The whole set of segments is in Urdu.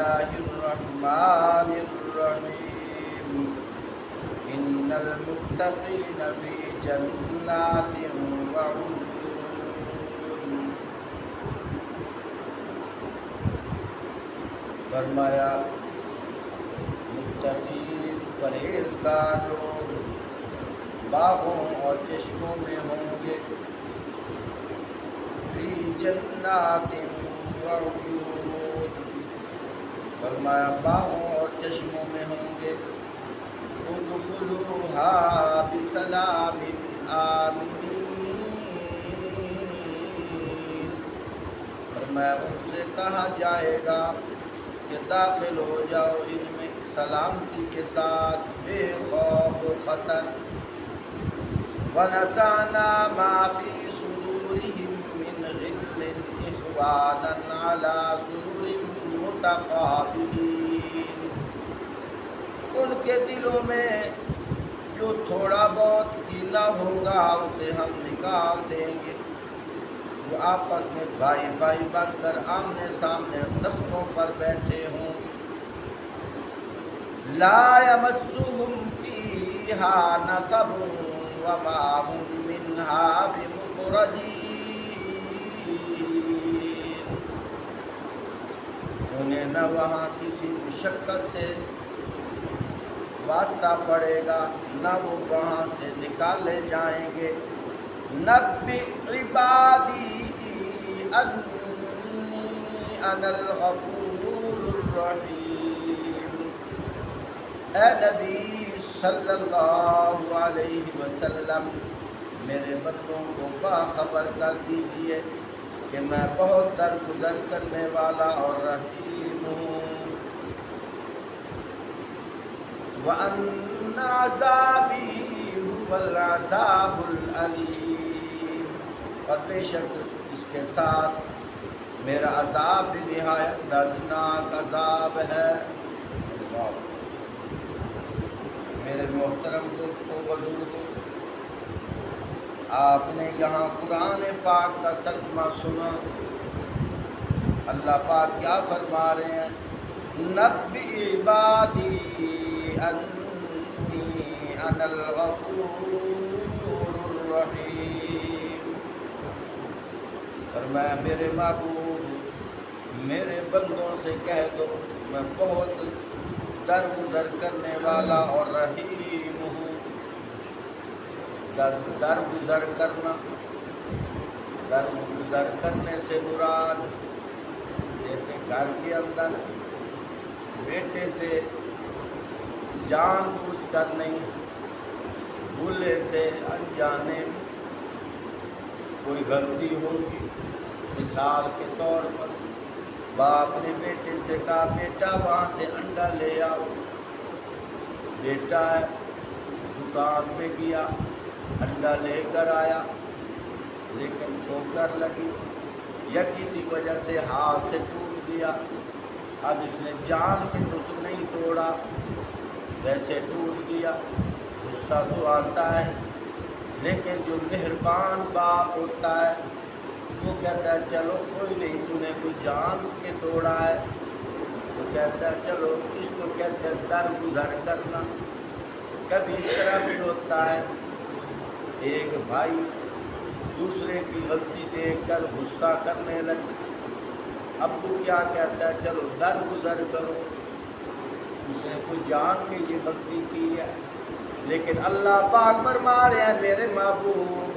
الله الرحمن الرحيم إن المتقين في جنات وعيون. فرمایا متقین پرہیزگار لوگ باغوں اور چشموں میں ہوں گے، فی جنات وعیون، فرمایا باغوں اور چشموں میں ہوں گے، ادخلوها بسلام آمنین، فرمایا ان سے کہا جائے گا کہ داخل ہو جاؤ ان میں سلامتی کے ساتھ، بے خوف و خطر. وَنَزَعْنَا مَا فِي صُدُورِهِم مِّنْ غِلٍّ إِخْوَانًا عَلَىٰ سُرُرٍ مُّتَقَابِلِينَ، ان کے دلوں میں جو تھوڑا بہت کینہ ہوگا اسے ہم نکال دیں گے، وہ آپس میں بھائی بھائی بن کر آمنے سامنے تختوں پر بیٹھے ہوں گے. لا یمسہم فیہا نصب وما ہم منہا بمخرجین، انہیں نہ وہاں کسی مشقت سے واسطہ پڑے گا، نہ وہ وہاں سے نکالے جائیں گے. نبئ عبادی انی انا الغفور الرحیم، اے نبی صلی اللہ علیہ وسلم میرے بندوں کو باخبر کر دیجئے کہ میں بہت درگزر کرنے والا اور رحیم ہوں. وَأَنَّ عَذَابِي هُوَ الْعَذَابُ الْأَلِيمُ، اور بے شک اس کے ساتھ میرا عذاب بھی نہایت دردناک عذاب ہے. میرے محترم دوستو بزرگوں، آپ نے یہاں قرآن پاک کا ترجمہ سنا. اللہ پاک کیا فرما رہے ہیں؟ نبئ عبادی انی انا الغفور الرحیم، فرمایا میرے محبوب میرے بندوں سے کہہ دو میں بہت درگزر کرنے والا اور رحیم ہوں. درگزر کرنے سے مراد جیسے گھر کے اندر بیٹے سے جان بوجھ کر نہیں، بھولے سے انجانے کوئی غلطی ہوگی. مثال کے طور پر باپ نے بیٹے سے کہا بیٹا وہاں سے انڈا لے آؤ، بیٹا دکان پہ گیا انڈا لے کر آیا، لیکن ٹھوکر لگی یا کسی وجہ سے ہاتھ سے ٹوٹ گیا. اب اس نے جان کے تو نہیں توڑا، ویسے ٹوٹ گیا، غصہ تو آتا ہے، لیکن جو مہربان باپ ہوتا ہے وہ کہتا ہے چلو کوئی نہیں، تو نے کوئی جان کے توڑا ہے، وہ کہتا ہے چلو، اس کو کہتے ہیں درگزر کرنا. کبھی اس طرح بھی ہوتا ہے ایک بھائی دوسرے کی غلطی دیکھ کر غصہ کرنے لگے، ابو کیا کہتا ہے چلو درگزر کرو، اس نے کوئی جان کے یہ غلطی کی ہے. لیکن اللہ پاک فرما رہے ہیں میرے محبوب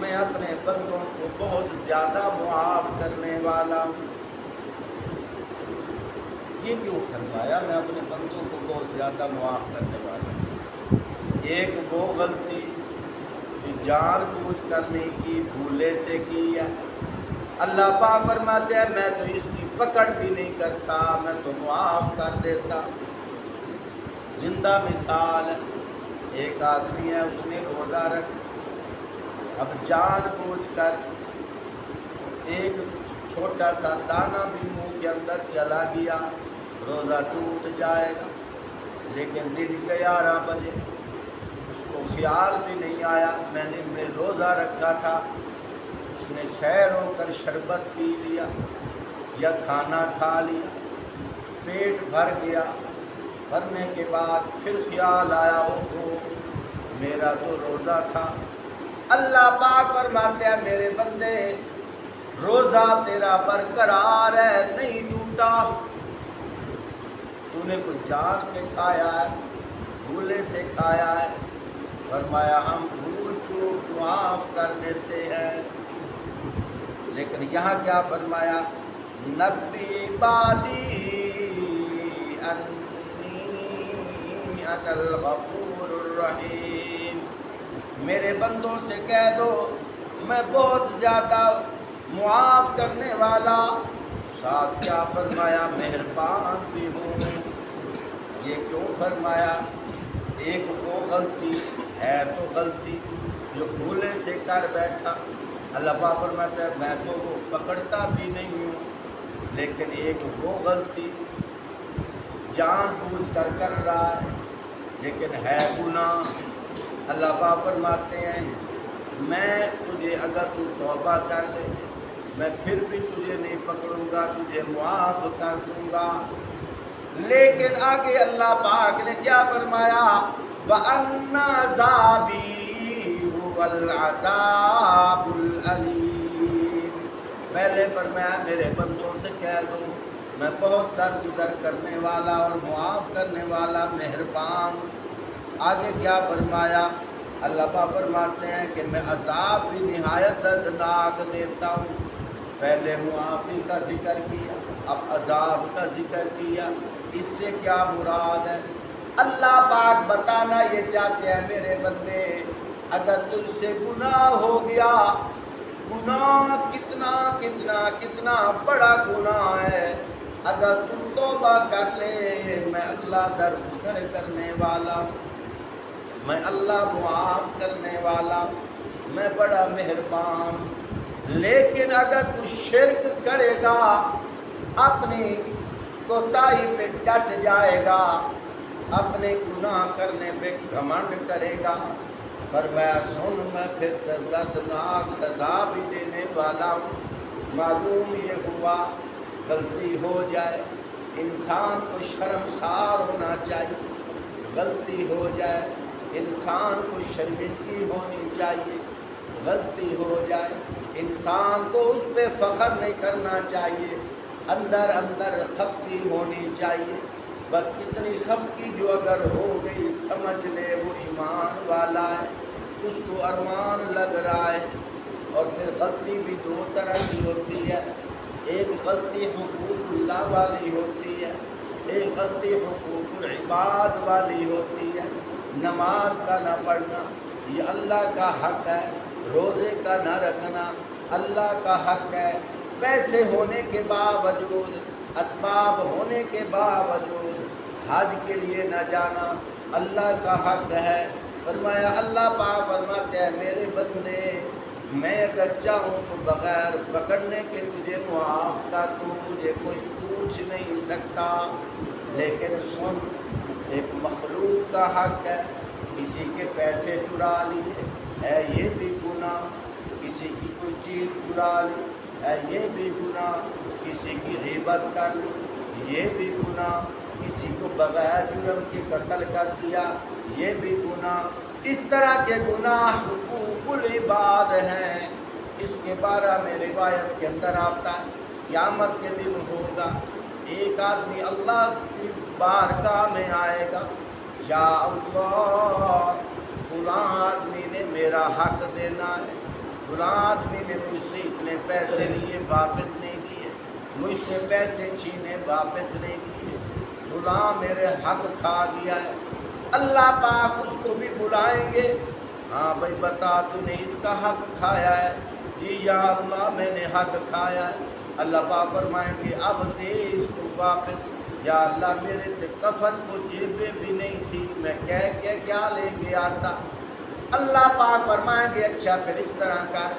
میں اپنے بندوں کو بہت زیادہ معاف کرنے والا ہوں. یہ کیوں فرمایا میں اپنے بندوں کو بہت زیادہ معاف کرنے والا ہوں؟ ایک وہ غلطی جو جان بوجھ کر نہیں کی، بھولے سے کی ہے، اللہ پاک فرماتے ہیں میں تو اس کی پکڑ بھی نہیں کرتا، میں تو معاف کر دیتا. زندہ مثال ہے، ایک آدمی ہے اس نے روزہ رکھا، اب جان بوجھ کر ایک چھوٹا سا دانہ بھی منہ کے اندر چلا گیا، روزہ ٹوٹ جائے گا. لیکن دن 11 بجے اس کو خیال بھی نہیں آیا میں نے روزہ رکھا تھا، اس نے سیر ہو کر شربت پی لیا یا کھانا کھا لیا، پیٹ بھر گیا. بھرنے کے بعد پھر خیال آیا اوہو میرا تو روزہ تھا. اللہ پاک فرماتے ہیں میرے بندے روزہ تیرا برقرار ہے, نہیں ٹوٹا. تو نے کوئی جان کے کھایا ہے, بھولے سے کھایا ہے. فرمایا ہم بھول چوک معاف کر دیتے ہیں. لیکن یہاں کیا فرمایا, نبی عبادی انی انا الغفور الرحیم. میرے بندوں سے کہہ دو میں بہت زیادہ معاف کرنے والا, ساتھ کیا فرمایا مہربان بھی ہوں. یہ کیوں فرمایا, ایک وہ غلطی ہے تو غلطی جو بھولے سے کر بیٹھا. اللہ پاک فرماتا ہے میں تو وہ پکڑتا بھی نہیں ہوں, لیکن ایک وہ غلطی جان بوجھ کر رہا ہے لیکن ہے گناہ. اللہ پاک فرماتے ہیں میں تجھے اگر تو توبہ کر لے میں پھر بھی تجھے نہیں پکڑوں گا, تجھے معاف کر دوں گا. لیکن آگے اللہ پاک نے کیا فرمایا, وَأَنَّ عَذَابِي هُوَ الْعَذَابُ الْأَلِيمُ. پہلے فرمایا میرے بندوں سے کہہ دو میں بہت درگزر کرنے والا اور معاف کرنے والا مہربان. آگے کیا فرمایا, اللہ پاک فرماتے ہیں کہ میں عذاب بھی نہایت دردناک دیتا ہوں. پہلے معافی کا ذکر کیا, اب عذاب کا ذکر کیا. اس سے کیا مراد ہے, اللہ پاک بتانا یہ چاہتے ہیں میرے بندے اگر تجھ سے گناہ ہو گیا, گناہ کتنا کتنا کتنا بڑا گناہ ہے, اگر تم توبہ کر لے میں اللہ درگزر کرنے والا, میں اللہ معاف کرنے والا, میں بڑا مہربان. لیکن اگر تو شرک کرے گا, اپنی کوتاہی پہ ڈٹ جائے گا, اپنے گناہ کرنے پہ گھمنڈ کرے گا, فرمایا سن میں پھر دردناک سزا بھی دینے والا ہوں. معلوم یہ ہوا غلطی ہو جائے انسان کو شرمسار ہونا چاہیے, غلطی ہو جائے انسان کو شرمندگی ہونی چاہیے, غلطی ہو جائے انسان کو اس پہ فخر نہیں کرنا چاہیے, اندر اندر خفگی ہونی چاہیے. بس اتنی خفگی جو اگر ہو گئی سمجھ لے وہ ایمان والا ہے, اس کو ارمان لگ رہا ہے. اور پھر غلطی بھی دو طرح کی ہوتی ہے, ایک غلطی حقوق اللہ والی ہوتی ہے, ایک غلطی حقوق العباد والی ہوتی ہے. نماز کا نہ پڑھنا یہ اللہ کا حق ہے, روزے کا نہ رکھنا اللہ کا حق ہے, پیسے ہونے کے باوجود اسباب ہونے کے باوجود حج کے لیے نہ جانا اللہ کا حق ہے. فرمایا اللہ پاک فرماتے ہیں میرے بندے میں اگر چاہوں تو بغیر پکڑنے کے تجھے معاف کر دوں, مجھے کوئی پوچھ نہیں سکتا. لیکن سن ایک مخلوق کا حق ہے, کسی کے پیسے چرا لیے ہے یہ بھی گناہ, کسی کی کوئی چیز چرا لی ہے یہ بھی گناہ, کسی کی غیبت کر لی یہ بھی گناہ, کسی کو بغیر جرم کے قتل کر دیا یہ بھی گناہ. اس طرح کے گناہ حقوق العباد ہیں. اس کے بارے میں روایت کے اندر آتا ہے قیامت کے دن ہوگا ایک آدمی اللہ کی بارگاہ میں آئے گا, یا اللہ فلاں آدمی نے میرا حق دینا ہے, فلاں آدمی نے مجھ سے اتنے پیسے لیے واپس نہیں دیے, مجھ سے پیسے چھینے واپس نہیں دیے, فلاں میرے حق کھا گیا ہے. اللہ پاک اس کو بھی بلائیں گے, ہاں بھائی بتا تو نے اس کا حق کھایا ہے, جی یا اللہ میں نے حق کھایا ہے. اللہ پاک فرمائیں گے اب دے اس کو واپس. یا اللہ میرے تے کفن تو جیبیں بھی نہیں تھی, میں کہہ کے کیا لے کے آتا. اللہ پاک فرمائیں گے اچھا پھر اس طرح کر,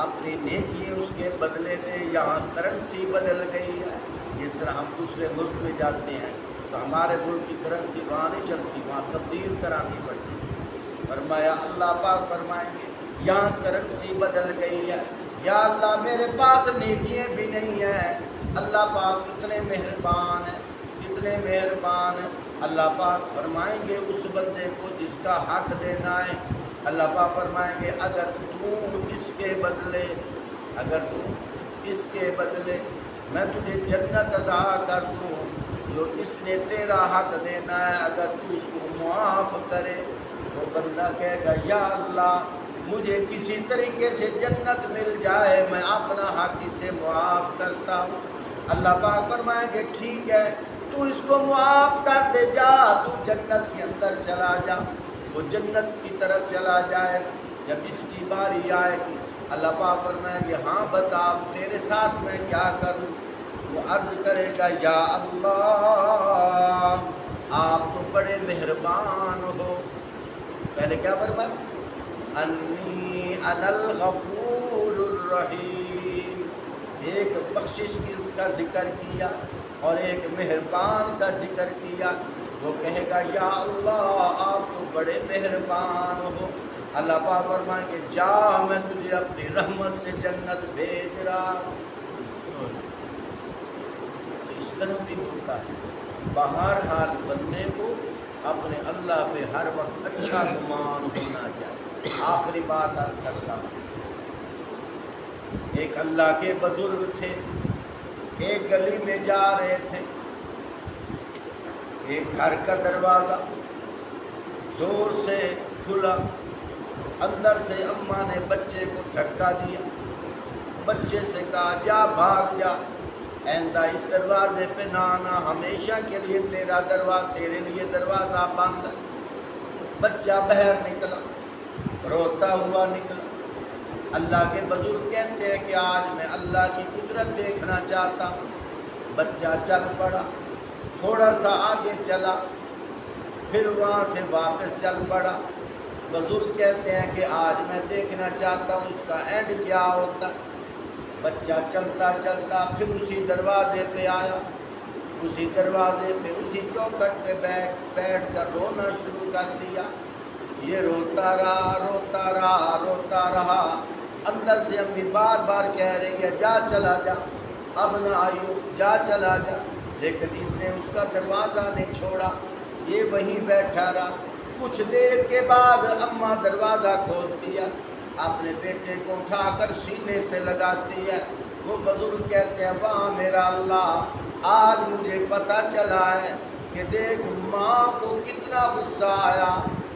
اپنی نیکی اس کے بدلے دے. یہاں کرنسی بدل گئی ہے, جس طرح ہم دوسرے ملک میں جاتے ہیں تو ہمارے ملک کی کرنسی وہاں نہیں چلتی, وہاں تبدیل کرانی پڑتی ہے. فرمایا اللہ پاک فرمائیں گے یہاں کرنسی بدل گئی ہے, یا اللہ میرے پاس نیکیاں بھی نہیں ہیں. اللہ پاک اتنے مہربان ہیں, کتنے مہربان ہیں۔ اللہ پاک فرمائیں گے اس بندے کو جس کا حق دینا ہے، اللہ پاک فرمائیں گے اگر تو اس کے بدلے میں تجھے جنت عطا کر دوں، جو اس نے تیرا حق دینا ہے اگر تو اس کو معاف کرے، وہ بندہ کہے گا یا اللہ مجھے کسی طریقے سے جنت مل جائے، میں اپنا حق اسے معاف کرتا ہوں۔ اللہ پاک فرمائیں گے ٹھیک ہے تو اس کو معاف کر دے، جا تو جنت کے اندر چلا جا۔ وہ جنت کی طرف چلا جائے، جب اس کی باری آئے گی اللہ پاک فرمائیں گے ہاں بتا اب تیرے ساتھ میں کیا کروں؟ وہ عرض کرے گا یا اللہ آپ تو بڑے مہربان ہو۔ پہلے کیا فرمایا؟ انی انا الغفور الرحیم، ایک بخشش کا ذکر کیا اور ایک مہربان کا ذکر کیا۔ وہ کہے گا یا اللہ آپ تو بڑے مہربان ہو۔ اللہ پاک فرمائیں کہ جا میں تجھے اپنی رحمت سے جنت بھیج رہا ہوں۔ تو اس طرح بھی ہوتا ہے۔ بہرحال بندے کو اپنے اللہ پہ ہر وقت اچھا گمان ہونا چاہیے۔ آخری بات عرض کرتا ہوں، ایک اللہ کے بزرگ تھے، ایک گلی میں جا رہے تھے، ایک گھر کا دروازہ زور سے کھلا، اندر سے اماں نے بچے کو دھکا دیا، بچے سے کہا جا بھاگ جا، آئندہ اس دروازے پہ نہ آنا، ہمیشہ کے لیے تیرے لیے دروازہ بند ہے۔ بچہ باہر نکلا، روتا ہوا نکلا۔ اللہ کے بزرگ کہتے ہیں کہ آج میں اللہ کی قدرت دیکھنا چاہتا ہوں۔ بچہ چل پڑا، تھوڑا سا آگے چلا، پھر وہاں سے واپس چل پڑا۔ بزرگ کہتے ہیں کہ آج میں دیکھنا چاہتا ہوں اس کا اینڈ کیا ہوتا ہے۔ بچہ چلتا چلتا پھر اسی دروازے پہ آیا، اسی دروازے پہ اسی چوکھٹ پہ بیٹھ کر رونا شروع کر دیا۔ یہ روتا رہا۔ اندر سے امی بار بار کہہ رہی ہے جا چلا جا، اب نہ آئیو، جا چلا جا، لیکن اس نے اس کا دروازہ نہیں چھوڑا، یہ وہیں بیٹھا رہا۔ کچھ دیر کے بعد اماں دروازہ کھولتی ہے، اپنے بیٹے کو اٹھا کر سینے سے لگاتی ہے۔ وہ بزرگ کہتے ہیں واہ میرا اللہ، آج مجھے پتہ چلا ہے کہ دیکھ ماں کو کتنا غصہ آیا،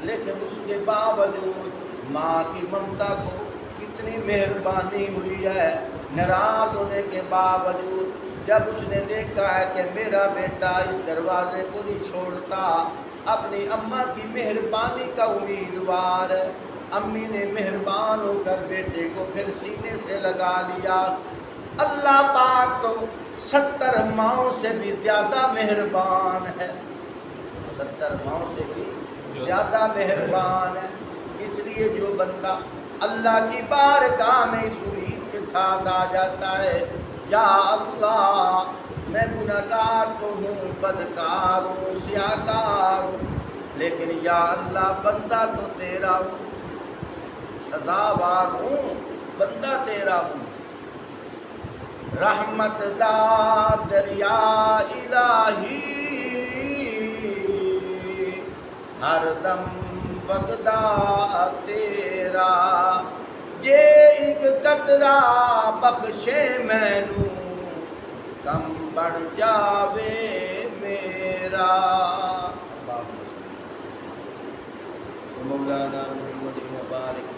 لیکن اس کے باوجود ماں کی ممتا کو کتنی مہربانی ہوئی ہے۔ ناراض ہونے کے باوجود جب اس نے دیکھا ہے کہ میرا بیٹا اس دروازے کو نہیں چھوڑتا، اپنی اماں کی مہربانی کا امیدوار ہے، امی نے مہربان ہو کر بیٹے کو پھر سینے سے لگا لیا۔ اللہ پاک تو 70 ماؤں سے بھی زیادہ مہربان ہے، 70 ماؤں سے بھی زیادہ مہربان ہے۔ اس لیے جو بندہ اللہ کی بارگاہ میں اس امید کے ساتھ آ جاتا ہے یا اللہ میں گناہگار تو ہوں، بدکار ہوں، سیاہکار ہوں، لیکن یا اللہ بندہ تو تیرا ہوں، سزاوار ہوں، بندہ تیرا ہوں۔ رحمت دا دریا الہی ہر دم وگدا تیرا، جے ایک قطرہ بخشے مینوں کم بڑھ جاوے میرا۔ مولانا محمد مبارک